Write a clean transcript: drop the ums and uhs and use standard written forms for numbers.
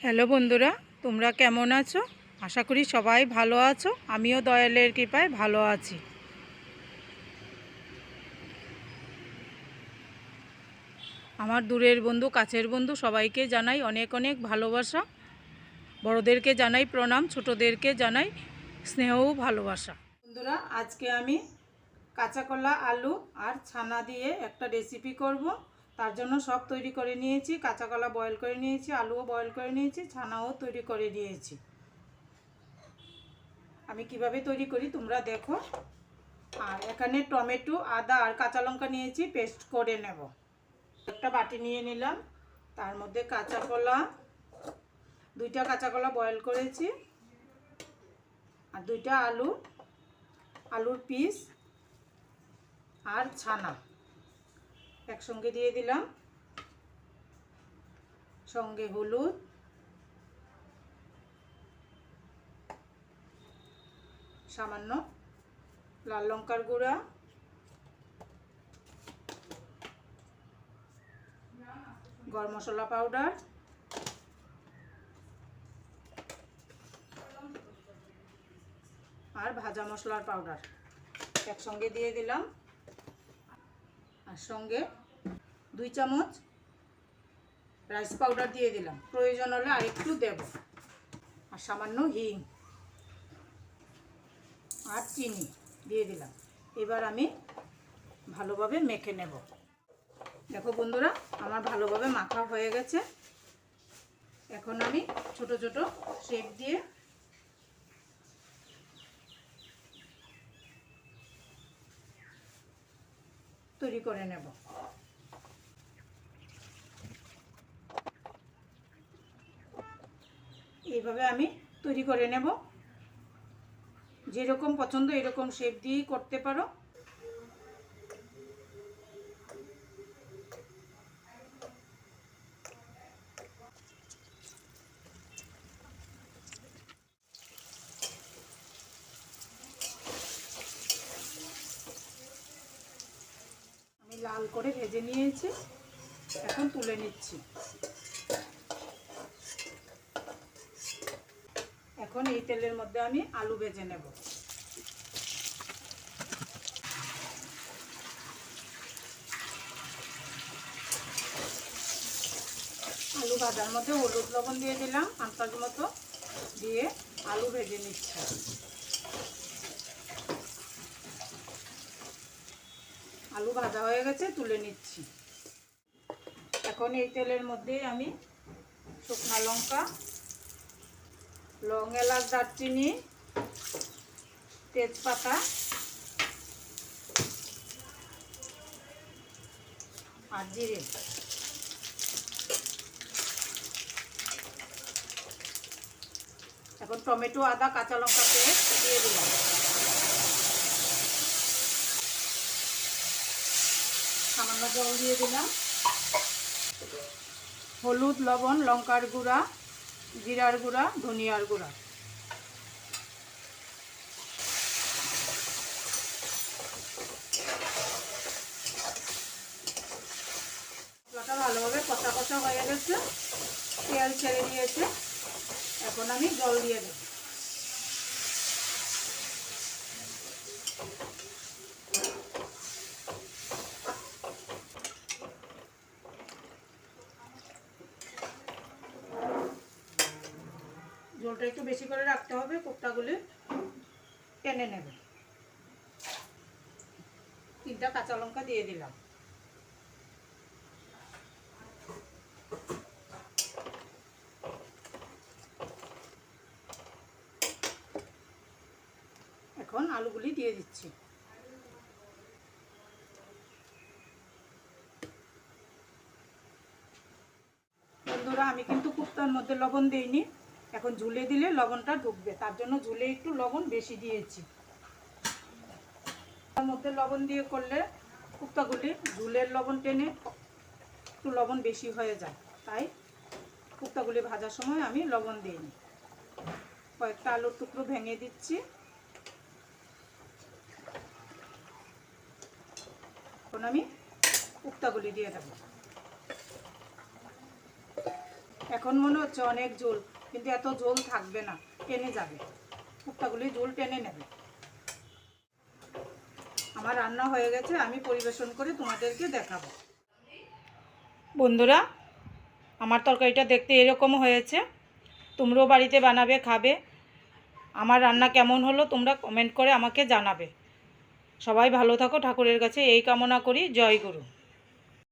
Hello বন্ধুরা, তোমরা কেমন আছো? আশা করি সবাই ভালো আছো। আমিও দয়ালের কৃপায় ভালো আছি। আমার দূরের বন্ধু, কাছের বন্ধু সবাইকে জানাই অনেক অনেক ভালোবাসা। বড়োদেরকে জানাই প্রণাম, ছোটোদেরকে জানাই স্নেহ ও ভালোবাসা। বন্ধুরা, আজকে আমি কাঁচা কলা, আলু আর ছানা দিয়ে একটা রেসিপি করব। তার জন্য সব তৈরি করে নিয়েছি। কাঁচা কলা বয়েল করে নিয়েছি, আলুও বয়েল করে নিয়েছি, ছানাও তৈরি করে নিয়েছি। আমি কিভাবে তৈরি করি তোমরা দেখো। আর এখানে টমেটো, আদা আর কাঁচা লঙ্কা নিয়েছি, পেস্ট করে নেব। একটা বাটি নিয়ে নিলাম, তার মধ্যে কাঁচা কলা, দুইটা কাঁচা কলা বয়েল করেছি, আর দুইটা আলু, আলুর পিস আর ছানা একসঙ্গে দিয়ে দিলাম। সঙ্গে হলুদ, সামান্য লাল লঙ্কার গুঁড়া, গরম মশলা পাউডার, আর ভাজা মশলার পাউডার একসঙ্গে দিয়ে দিলাম। আর সঙ্গে 2 চামচ রাইস পাউডার দিয়ে দিলাম, প্রয়োজন হলে আরেকটু দেব। আর সামান্য হিং আর চিনি দিয়ে দিলাম। এবার আমি ভালোভাবে মেখে নেব। দেখো বন্ধুরা, আমার ভালোভাবে মাখা হয়ে গেছে। এখন আমি ছোট ছোট শেপ দিয়ে তৈরি করে নেব। এইভাবে আমি তৈরি করে নেব। যেরকম পছন্দ এরকম শেপ দিয়েই করতে পারো। আমি লাল করে ভেজে নিয়েছি, এখন তুলে নিচ্ছি। এখন এই তেলের মধ্যে আমি আলু ভেজে নেব। আলু ভাজার মধ্যে হলুদ লবণ দিয়ে দিলাম আন্দাজ মতো, দিয়ে আলু ভেজে নিচ্ছি। আলু ভাজা হয়ে গেছে, তুলে নিচ্ছি। এখন এই তেলের মধ্যে আমি শুকনো লঙ্কা, লং, এলাচ, দারচিনি, তেজপাতা আর জিরে, এখন টমেটো, আদা, কাঁচা লঙ্কা পেস্ট দিয়ে দিলাম। সামান্য জল দিয়ে দিলাম। হলুদ, লবণ, লঙ্কার গুঁড়া, জিরার গুঁড়া, ধনিয়ার গুঁড়া। মশলাটা ভালোভাবে কষা কষা হয়ে গেছে, তেল ছেড়ে দিয়েছে। এখন আমি জল দিয়ে দেব। জলটা একটু বেশি করে রাখতে হবে, কোপ্তাগুলি টেনে নেবে। 3টা কাঁচা লঙ্কা দিয়ে দিলাম। এখন আলুগুলি দিয়ে দিচ্ছি। বন্ধুরা, আমি কিন্তু কোপ্তার মধ্যে লবণ দিইনি। এখন ঝুলে দিলে লবণটা ঢুকবে, তার জন্য ঝুলে একটু লবণ বেশি দিয়েছি। তার মধ্যে লবণ দিয়ে করলে কোপ্তাগুলি ঝুলের লবণ টেনে একটু লবণ বেশি হয়ে যায়, তাই কোপ্তাগুলি ভাজার সময় আমি লবণ দিইনি। কয়েকটা আলুর টুকরো ভেঙে দিচ্ছি। এখন আমি কোপ্তাগুলি দিয়ে দেব। এখন মনে হচ্ছে অনেক ঝোল, কিন্তু এত ঝোল থাকবে না, টেনে যাবে, কোপ্তাগুলি ঝোল টেনে নেবে। আমার রান্না হয়ে গেছে, আমি পরিবেশন করে তোমাদেরকে দেখাবো। বন্ধুরা, আমার তরকারিটা দেখতে এরকম হয়েছে, তোমরাও বাড়িতে বানাবে, খাবে। আমার রান্না কেমন হলো তোমরা কমেন্ট করে আমাকে জানাবে। সবাই ভালো থাকো, ঠাকুরের কাছে এই কামনা করি। জয় গুরু।